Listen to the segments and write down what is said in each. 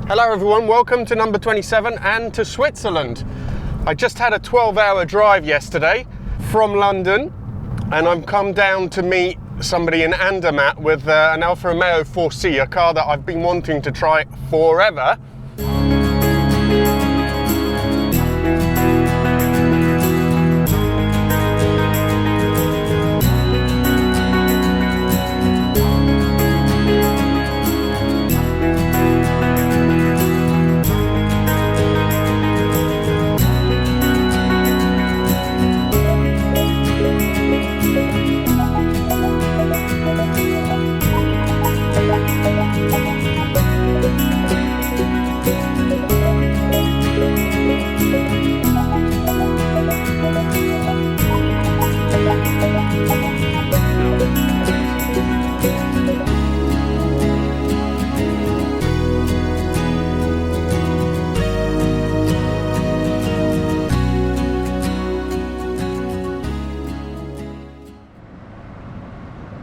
Hello everyone, welcome to number 27 and to Switzerland. I just had a 12-hour drive yesterday from London and I've come down to meet somebody in Andermatt with an Alfa Romeo 4C, a car that I've been wanting to try forever.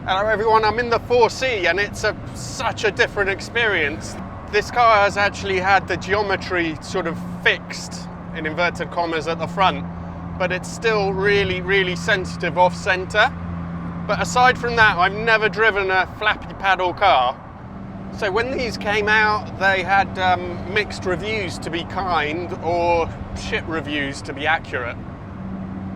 Hello everyone, I'm in the 4C and it's such a different experience. This car has actually had the geometry sort of fixed, in inverted commas, at the front, but it's still really sensitive off-center. But aside from that, I've never driven a flappy paddle car. So when these came out, they had mixed reviews, to be kind, or shit reviews, to be accurate.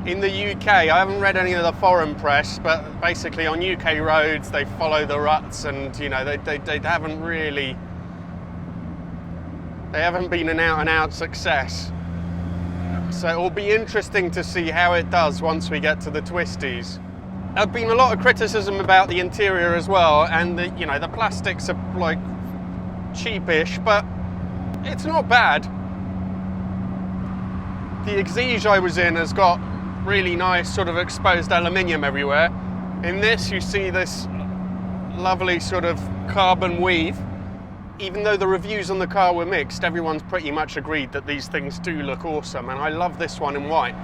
In the UK, I haven't read any of the foreign press, but basically on UK roads, they follow the ruts and, you know, they haven't been an out-and-out success. So it'll be interesting to see how it does once we get to the twisties. There's been a lot of criticism about the interior as well, and the plastics are like cheapish, but it's not bad. The Exige I was in has got really nice sort of exposed aluminium everywhere. In this you see this lovely sort of carbon weave. Even though the reviews on the car were mixed, everyone's pretty much agreed that these things do look awesome, and I love this one in white.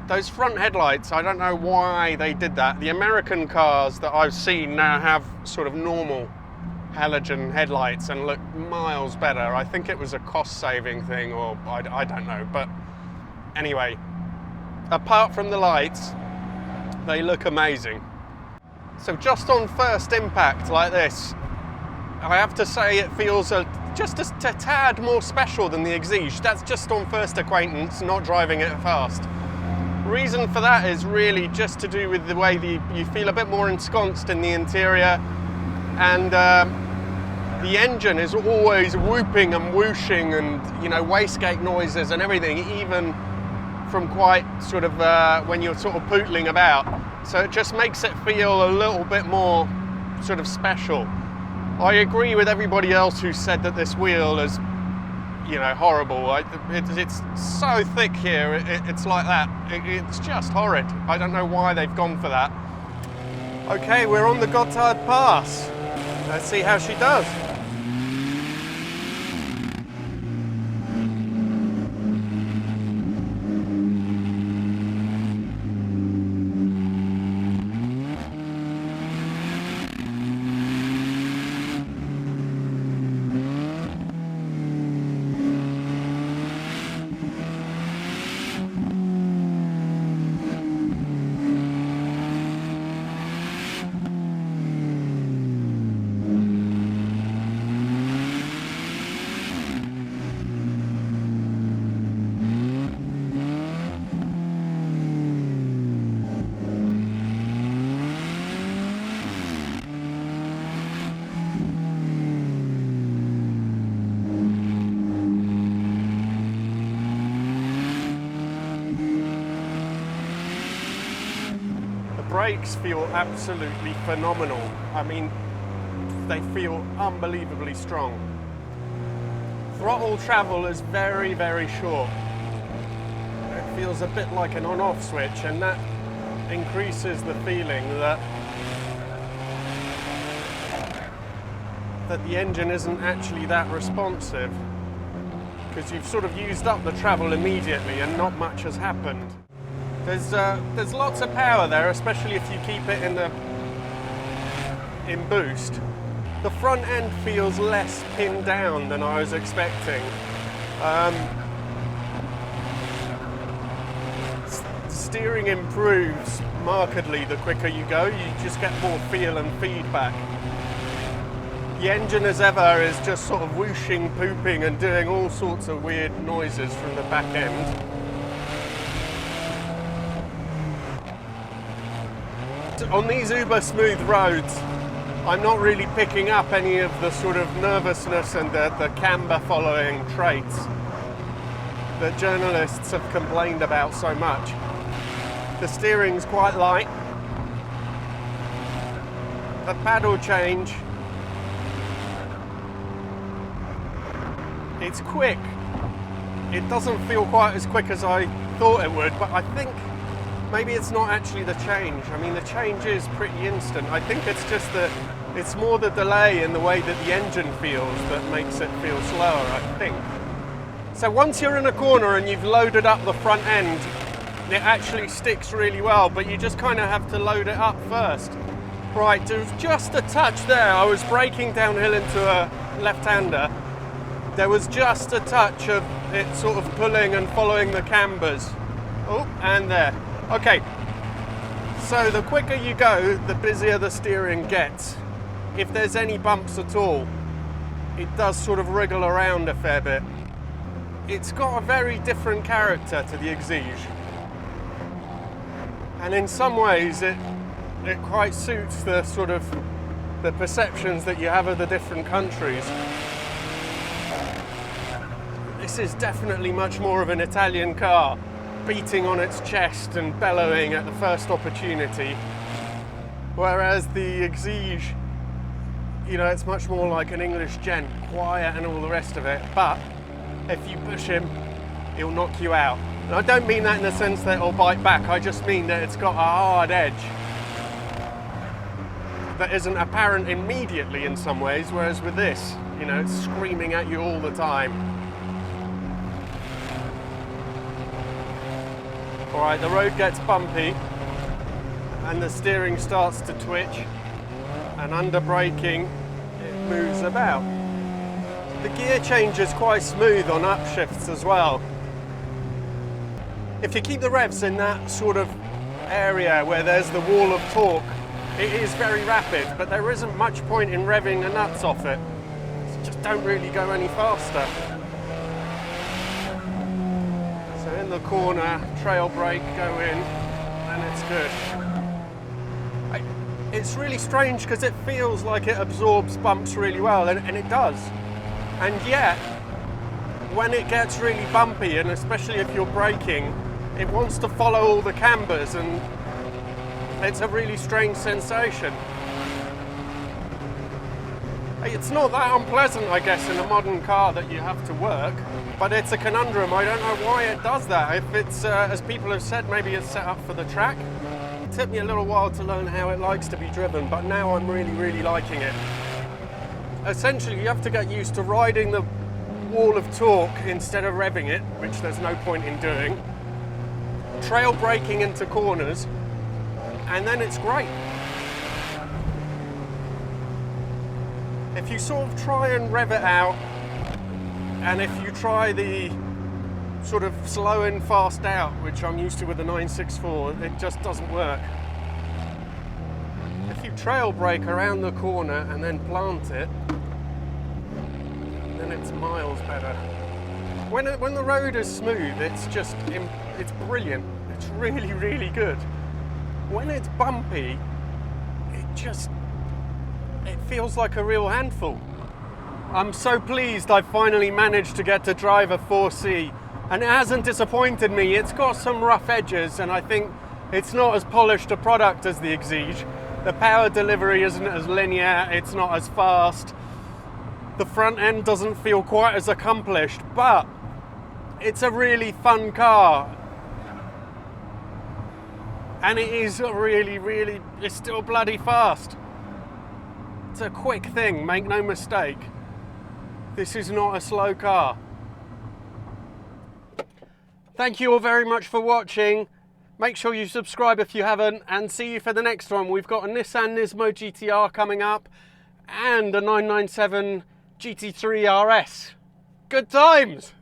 Those front headlights, I don't know why they did that. The American cars that I've seen now have sort of normal halogen headlights and look miles better. I think it was a cost-saving thing, or I don't know, but anyway. Apart from the lights, they look amazing. So just on first impact like this, I have to say it feels just a tad more special than the Exige. That's just on first acquaintance, not driving it fast. Reason for that is really just to do with the way you feel a bit more ensconced in the interior, and the engine is always whooping and whooshing and, you know, wastegate noises and everything, even from quite sort of when you're sort of pootling about. So it just makes it feel a little bit more sort of special. I agree with everybody else who said that this wheel is, you know, horrible. It's so thick here, it's like that. It's just horrid. I don't know why they've gone for that. Okay, we're on the Gotthard Pass. Let's see how she does. Brakes feel absolutely phenomenal. I mean, they feel unbelievably strong. Throttle travel is very short. It feels a bit like an on-off switch, and that increases the feeling that the engine isn't actually that responsive, because you've sort of used up the travel immediately and not much has happened. There's lots of power there, especially if you keep it in boost. The front end feels less pinned down than I was expecting. Steering improves markedly the quicker you go. You just get more feel and feedback. The engine, as ever, is just sort of whooshing, pooping and doing all sorts of weird noises from the back end. On these uber smooth roads, I'm not really picking up any of the sort of nervousness and the camber following traits that journalists have complained about so much. The steering's quite light. The paddle change, it's quick. It doesn't feel quite as quick as I thought it would, but I think maybe it's not actually the change. I mean, the change is pretty instant. I think it's just it's more the delay in the way that the engine feels that makes it feel slower, I think. So once you're in a corner and you've loaded up the front end, it actually sticks really well, but you just kind of have to load it up first. Right, there was just a touch there. I was braking downhill into a left-hander. There was just a touch of it sort of pulling and following the cambers. Oh, and there. Okay, so the quicker you go, the busier the steering gets. If there's any bumps at all, it does sort of wriggle around a fair bit. It's got a very different character to the Exige. And in some ways it quite suits the sort of the perceptions that you have of the different countries. This is definitely much more of an Italian car, beating on its chest and bellowing at the first opportunity. Whereas the Exige, you know, it's much more like an English gent, quiet and all the rest of it, but if you push him, he'll knock you out. And I don't mean that in the sense that it'll bite back, I just mean that it's got a hard edge that isn't apparent immediately in some ways, whereas with this, you know, it's screaming at you all the time. All right, the road gets bumpy and the steering starts to twitch, and under braking, it moves about. The gear change is quite smooth on upshifts as well. If you keep the revs in that sort of area where there's the wall of torque, it is very rapid, but there isn't much point in revving the nuts off it. Just don't really go any faster. So in the corner, trail brake, go in, and it's good. It's really strange because it feels like it absorbs bumps really well, and it does. And yet, when it gets really bumpy, and especially if you're braking, it wants to follow all the cambers, and it's a really strange sensation. It's not that unpleasant, I guess, in a modern car that you have to work, but it's a conundrum. I don't know why it does that. If it's, as people have said, maybe it's set up for the track. It took me a little while to learn how it likes to be driven, but now I'm really, really liking it. Essentially, you have to get used to riding the wall of torque instead of revving it, which there's no point in doing. Trail braking into corners, and then it's great. If you sort of try and rev it out, and if you try the sort of slow in, fast out, which I'm used to with the 964, it just doesn't work. If you trail brake around the corner and then plant it, then it's miles better. When the road is smooth, it's brilliant. It's really, really good. When it's bumpy, it feels like a real handful. I'm so pleased I've finally managed to get to drive a 4C, and it hasn't disappointed me. It's got some rough edges, and I think it's not as polished a product as the Exige. The power delivery isn't as linear, it's not as fast. The front end doesn't feel quite as accomplished, but it's a really fun car. And it is really, it's still bloody fast. It's a quick thing, make no mistake. This is not a slow car. Thank you all very much for watching. Make sure you subscribe if you haven't, and see you for the next one. We've got a Nissan Nismo GTR coming up, and a 997 GT3 RS. Good times!